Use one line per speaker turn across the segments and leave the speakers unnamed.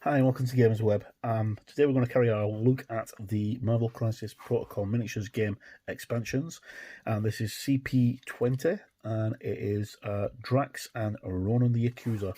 Hi, and welcome to Gamers Web. Today we're going to carry our look at the Marvel Crisis Protocol miniatures game expansions, and this is CP20, and it is Drax and Ronan the Accuser,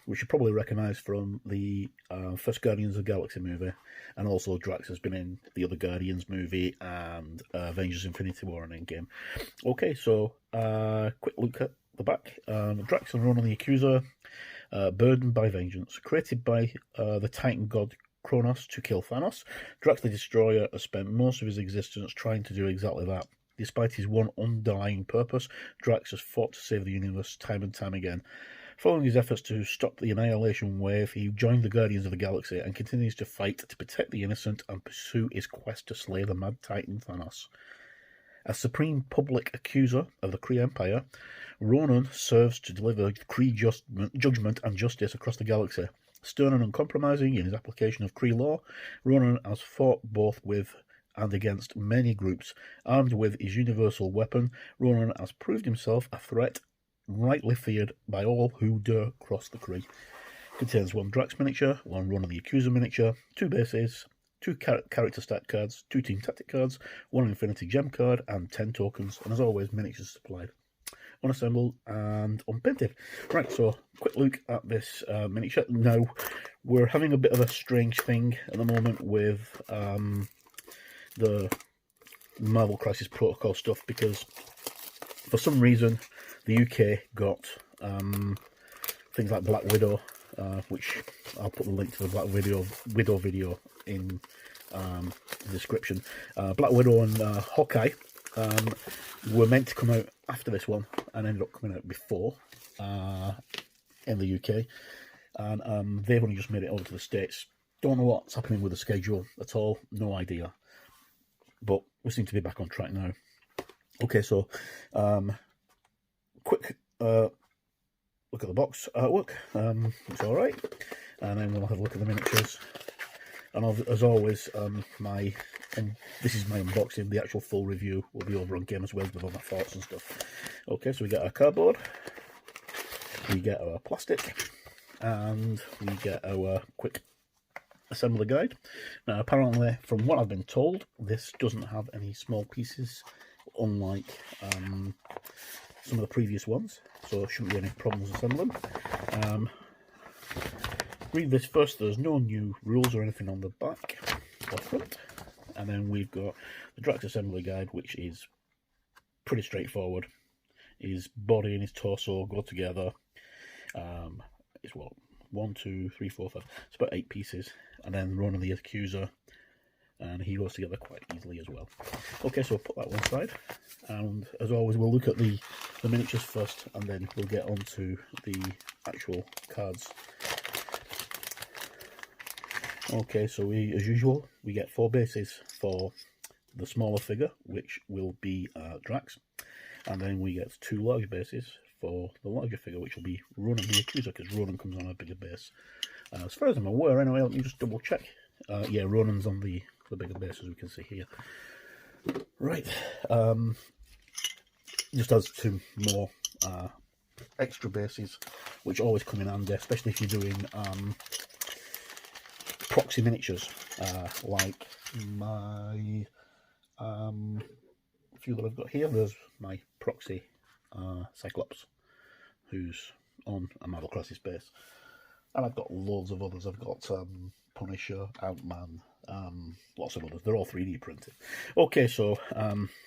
which you probably recognise from the first Guardians of the Galaxy movie, and also Drax has been in the other Guardians movie and Avengers Infinity War and Endgame. Okay, so quick look at the back. Drax and Ronan the Accuser. Burdened by vengeance. Created by the Titan god Kronos to kill Thanos, Drax the Destroyer has spent most of his existence trying to do exactly that. Despite his one underlying purpose, Drax has fought to save the universe time and time again. Following his efforts to stop the Annihilation Wave, he joined the Guardians of the Galaxy and continues to fight to protect the innocent and pursue his quest to slay the Mad Titan Thanos. As supreme public accuser of the Kree Empire, Ronan serves to deliver Kree judgment and justice across the galaxy. Stern and uncompromising in his application of Kree law, Ronan has fought both with and against many groups. Armed with his universal weapon, Ronan has proved himself a threat rightly feared by all who dare cross the Kree. Contains one Drax miniature, one Ronan the Accuser miniature, two bases, two character stat cards, two team tactic cards, one Infinity Gem card, and 10 tokens, and as always, miniatures supplied. Unassembled and unpainted. Right, so quick look at this miniature. Now, we're having a bit of a strange thing at the moment with the Marvel Crisis Protocol stuff, because for some reason the UK got things like Black Widow, which I'll put the link to the Black Widow video in the description. Black Widow and Hawkeye were meant to come out after this one and ended up coming out before in the UK, and they've only just made it over to the States. Don't know what's happening with the schedule at all, no idea, but we seem to be back on track now. Okay, so quick look at the box artwork. It's alright, and then we'll have a look at the miniatures. And as always, this is my unboxing. The actual full review will be over on Gamers Web with all my thoughts and stuff. Okay, so we get our cardboard, we get our plastic, and we get our quick assembly guide. Now, apparently, from what I've been told, this doesn't have any small pieces, unlike some of the previous ones, so there shouldn't be any problems assembling. Read this first. There's no new rules or anything on the back or front. And then we've got the Drax assembly guide, which is pretty straightforward. His body and his torso go together. It's what, 1, 2, 3, 4, 5. It's about 8 pieces. And then Ronan the Accuser, and he goes together quite easily as well. Okay, so we'll put that one side. And as always, we'll look at the miniatures first, and then we'll get on to the actual cards. Okay, so as usual, we get 4 bases for the smaller figure, which will be Drax, and then we get 2 large bases for the larger figure, which will be Ronan the Accuser, because Ronan comes on a bigger base. As far as I'm aware, anyway, let me just double check. Yeah, Ronan's on the bigger base, as we can see here. Right, just has 2 more extra bases, which always come in handy, especially if you're doing proxy miniatures, like my few that I've got here. There's my proxy Cyclops, who's on a Marvel Crisis base, and I've got loads of others. I've got Punisher, Ant-Man, lots of others. They're all 3D printed. Okay, so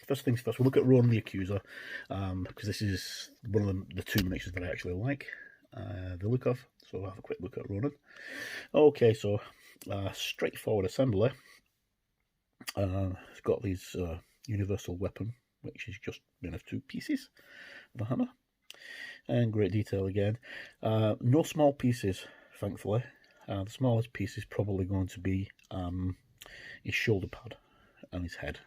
first things first, we'll look at Ronan the Accuser, because this is one of the 2 miniatures that I actually like the look of. So we'll have a quick look at Ronan. Okay, so straightforward assembly. It's got these universal weapon, which is just made of 2 pieces of a hammer, and great detail again. No small pieces, thankfully. The smallest piece is probably going to be his shoulder pad and his head,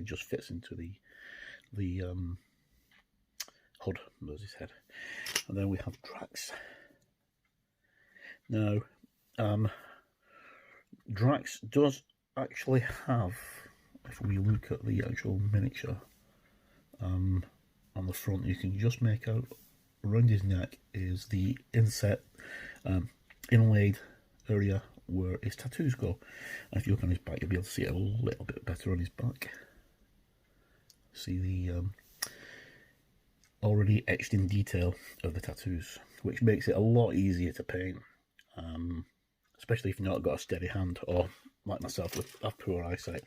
just fits into the hood. There's his head, and then we have Drax. Now, Drax does actually have, if we look at the actual miniature on the front, you can just make out around his neck is the inset inlaid area where his tattoos go. And if you look on his back, you'll be able to see it a little bit better on his back. See the already etched in detail of the tattoos, which makes it a lot easier to paint, especially if you've not got a steady hand, or like myself, have poor eyesight.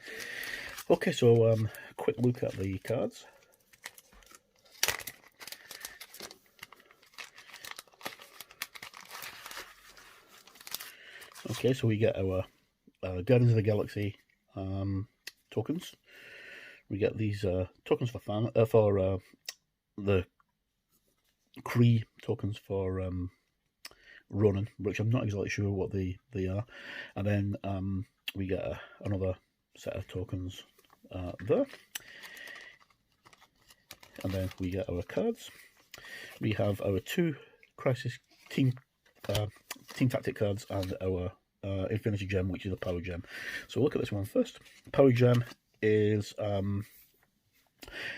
Okay, so quick look at the cards. Okay, so we get our Guardians of the Galaxy tokens. We get these tokens for the Kree tokens for Ronan, which I'm not exactly sure what they are. And then we get another set of tokens there. And then we get our cards. We have our 2 Crisis Team Tactic cards and our Infinity Gem, which is a Power Gem. So we'll look at this one first. Power Gem is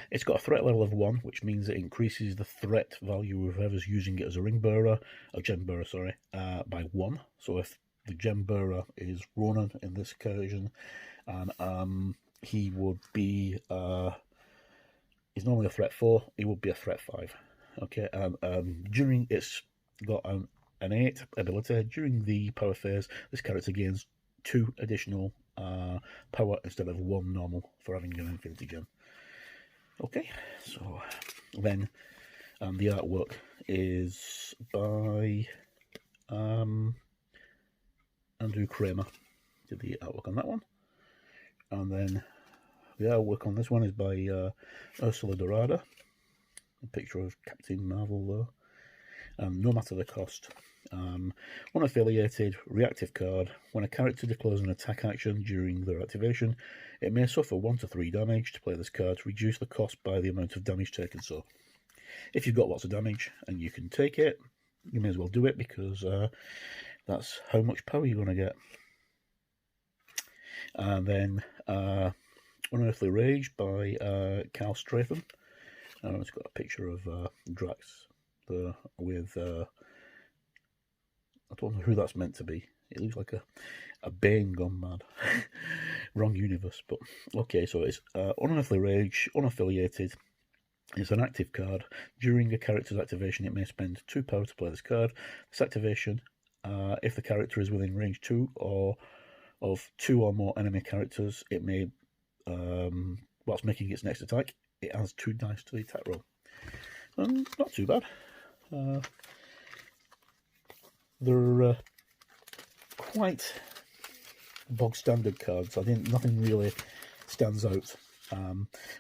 it's got a threat level of 1, which means it increases the threat value of whoever's using it as a ring bearer, a gem bearer, sorry, by 1. So if the gem bearer is Ronan in this occasion, and he would be he's normally a threat 4, he would be a threat 5. Okay, during it's got an 8 ability. During the power phase, this character gains 2 additional power instead of 1 normal for having an Infinity Gem. Okay, so then the artwork is by Andrew Kramer, did the artwork on that one. And then the artwork on this one is by Ursula Dorada, a picture of Captain Marvel there. No matter the cost. Unaffiliated reactive card. When a character declares an attack action during their activation, it may suffer 1 to 3 damage. To play this card, to reduce the cost by the amount of damage taken. So, if you've got lots of damage and you can take it, you may as well do it, because that's how much power you're going to get. And then Unearthly Rage by Cal Stratham. It's got a picture of Drax there with I don't know who that's meant to be. It looks like a Bane gone mad. Wrong universe, but okay. So it's Unearthly Rage, unaffiliated. It's an active card. During a character's activation, it may spend 2 power to play this card. This activation, if the character is within range 2 or of 2 or more enemy characters, it may, whilst making its next attack, it adds 2 dice to the attack roll. Not too bad. They're quite bog standard cards. Nothing really stands out.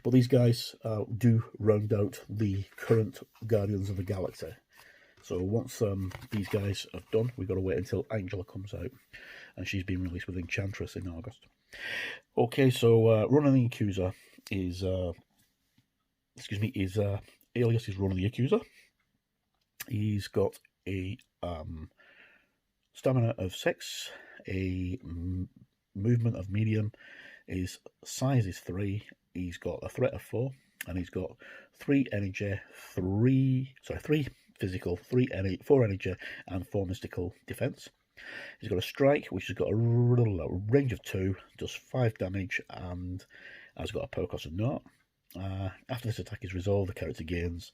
But these guys do round out the current Guardians of the Galaxy. So once these guys are done, we've got to wait until Angela comes out, and she's been released with Enchantress in August. Okay, so Ronan the Accuser is his alias is Ronan the Accuser. He's got a stamina of 6, a movement of medium, his size is 3, he's got a threat of 4, and he's got 3 energy, 3 physical, 4 energy, and 4 mystical defense. He's got a strike, which has got a range of 2, does 5 damage, and has got a power cost of 0. After this attack is resolved, the character gains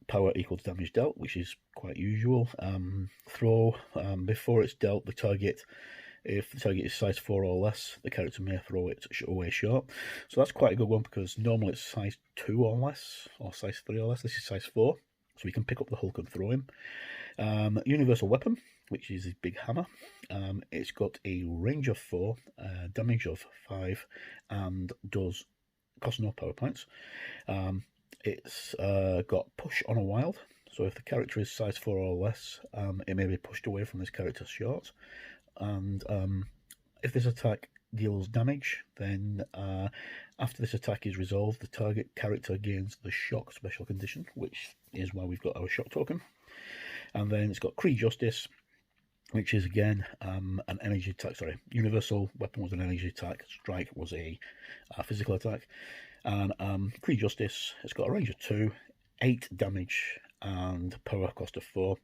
power equal to damage dealt, which is quite usual. Throw, before it's dealt, the target, if the target is size 4 or less, the character may throw it away short. So that's quite a good one, because normally it's size 2 or less, or size 3 or less. This is size 4, so we can pick up the Hulk and throw him. Universal weapon, which is his big hammer. It's got a range of 4, damage of 5, and does cost no power points. It's got push on a wild, so if the character is size 4 or less, it may be pushed away from this character's short. And if this attack deals damage, then after this attack is resolved, the target character gains the shock special condition, which is why we've got our shock token. And then it's got Kree Justice, which is again an energy attack. Sorry, universal weapon was an energy attack. Strike was a physical attack. And Kree Justice, it's got a range of 2, 8 damage, and power cost of 4.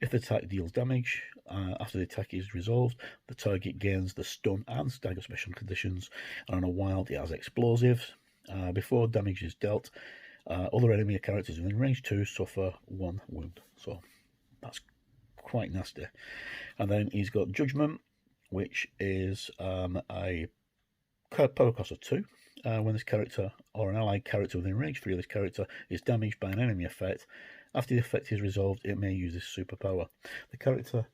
If the attack deals damage, after the attack is resolved, the target gains the stun and stagger special conditions, and on a wild it has explosives. Before damage is dealt, other enemy characters within range 2 suffer 1 wound. So that's quite nasty. And then he's got Judgment, which is a power cost of 2. When this character or an allied character within range 3 of this character is damaged by an enemy effect, after the effect is resolved, it may use this superpower. The character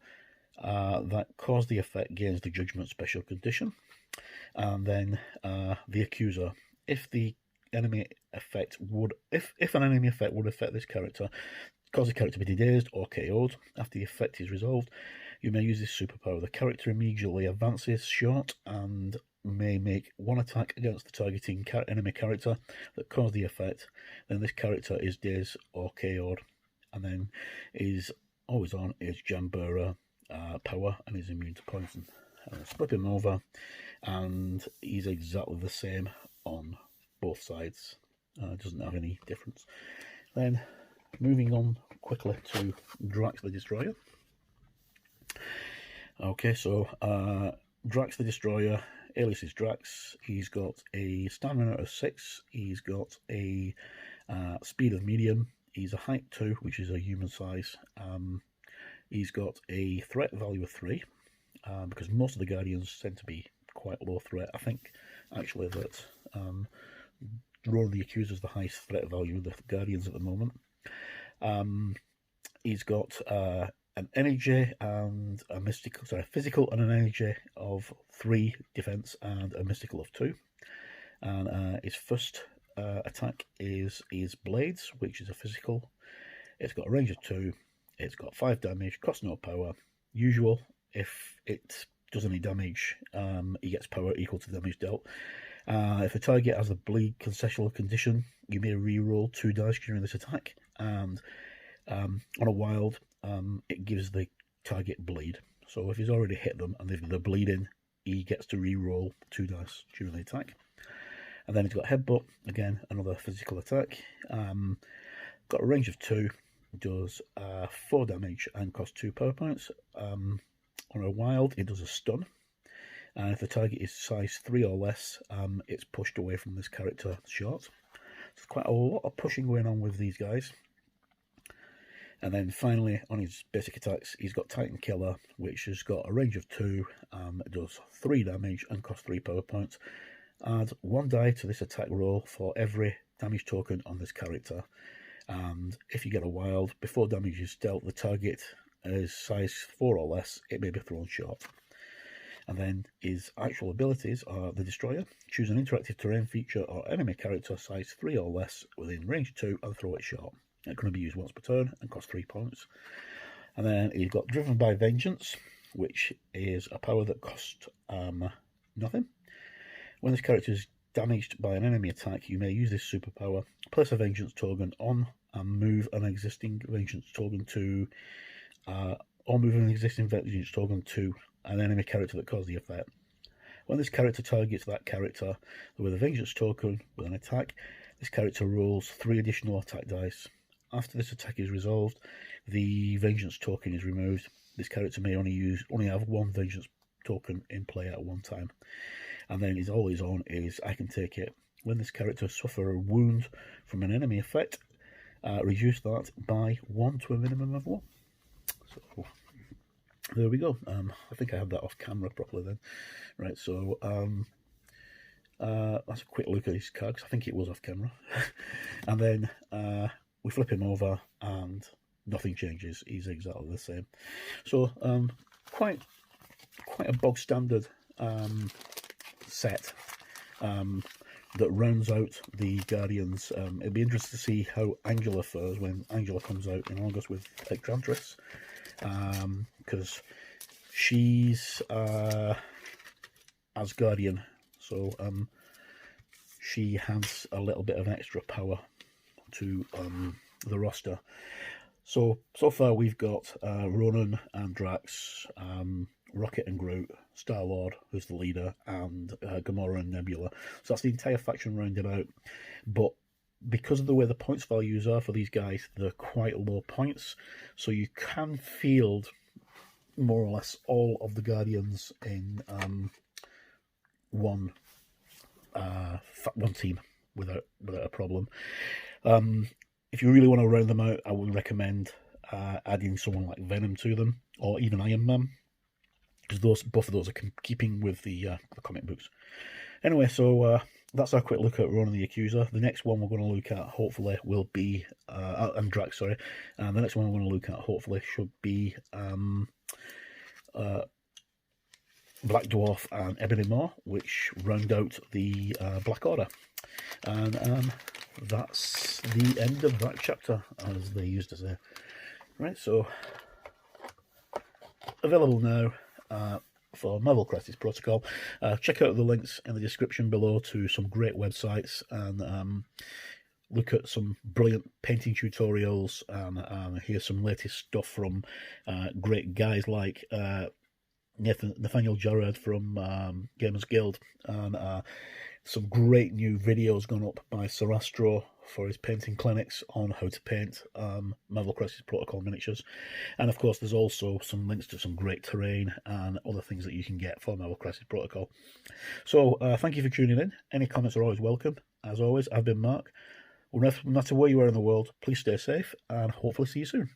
that caused the effect gains the Judgment special condition. And then the Accuser. If the enemy effect would, if an enemy effect would affect this character, cause the character to be dazed or KO'd, after the effect is resolved, you may use this superpower. The character immediately advances short and may make 1 attack against the targeting enemy character that caused the effect. Then this character is dazed or KO'd, and then is always on is Jambura power and is immune to poison. Flip him over, and he's exactly the same on both sides. Doesn't have any difference. Then moving on quickly to Drax the Destroyer. Okay, so Drax the Destroyer, alias is Drax. He's got a stamina of 6. He's got a speed of medium. He's a height 2, which is a human size. He's got a threat value of 3, because most of the Guardians tend to be quite low threat. I think actually that Ronan the Accuser is the highest threat value of the Guardians at the moment. He's got an energy and a mystical, sorry, physical and an energy of 3 defense and a mystical of 2. And his first attack is his blades, which is a physical. It's got a range of 2. It's got 5 damage, costs no power. Usual, if it does any damage, he gets power equal to the damage dealt. If a target has a bleed concessional condition, you may re-roll 2 dice during this attack, and on a wild, it gives the target bleed. So if he's already hit them and they're bleeding, he gets to re-roll 2 dice during the attack. And then he's got Headbutt, again, another physical attack. Got a range of 2, does 4 damage and costs 2 power points. On a wild, it does a stun. And if the target is size 3 or less, it's pushed away from this character short. There's quite a lot of pushing going on with these guys. And then finally, on his basic attacks, he's got Titan Killer, which has got a range of 2, it does 3 damage and costs 3 power points. Add 1 die to this attack roll for every damage token on this character. And if you get a wild, before damage is dealt, the target is size 4 or less, it may be thrown short. And then his actual abilities are the Destroyer. Choose an interactive terrain feature or enemy character size 3 or less within range 2 and throw it short. It's going to be used once per turn and costs 3 points. And then he's got Driven by Vengeance, which is a power that costs nothing. When this character is damaged by an enemy attack, you may use this superpower. Place a Vengeance token on and move an existing Vengeance token to an enemy character that caused the effect. When this character targets that character with a Vengeance token with an attack, this character rolls 3 additional attack dice. After this attack is resolved, the Vengeance token is removed. This character may only have 1 Vengeance token in play at one time. And then his always on is I Can Take It. When this character suffers a wound from an enemy effect, reduce that by 1 to a minimum of 1. So there we go. I think I had that off camera properly then. Right, so that's a quick look at his card, because I think it was off camera. And then we flip him over and nothing changes. He's exactly the same. So quite a bog standard set that rounds out the Guardians. It'll be interesting to see how Angela fares when Angela comes out in August with Enchantress, because she's Asgardian, so she has a little bit of extra power to the roster. So far we've got Ronan and Drax, Rocket and Groot, Star-Lord, who's the leader, and Gamora and Nebula. So that's the entire faction rounded out. But because of the way the points values are for these guys, they're quite low points, so you can field more or less all of the Guardians in one team without a problem. If you really want to round them out, I would recommend adding someone like Venom to them, or even Iron Man, because both of those are keeping with the comic books. Anyway, so that's our quick look at Ronan the Accuser. The next one we're going to look at, hopefully, will be and Drax, sorry. And the next one we're going to look at, hopefully, should be Black Dwarf and Ebony Maw, which round out the Black Order. And that's the end of that chapter, as they used to say. Right, so available now for Marvel Crisis Protocol. Check out the links in the description below to some great websites, and look at some brilliant painting tutorials, and hear some latest stuff from great guys like Nathaniel Jarrett from Gamers Guild, and some great new videos gone up by Sorastro for his painting clinics on how to paint Marvel Crisis Protocol miniatures. And of course, there's also some links to some great terrain and other things that you can get for Marvel Crisis Protocol. So thank you for tuning in. Any comments are always welcome. As always, I've been Mark. No matter where you are in the world, please stay safe, and hopefully see you soon.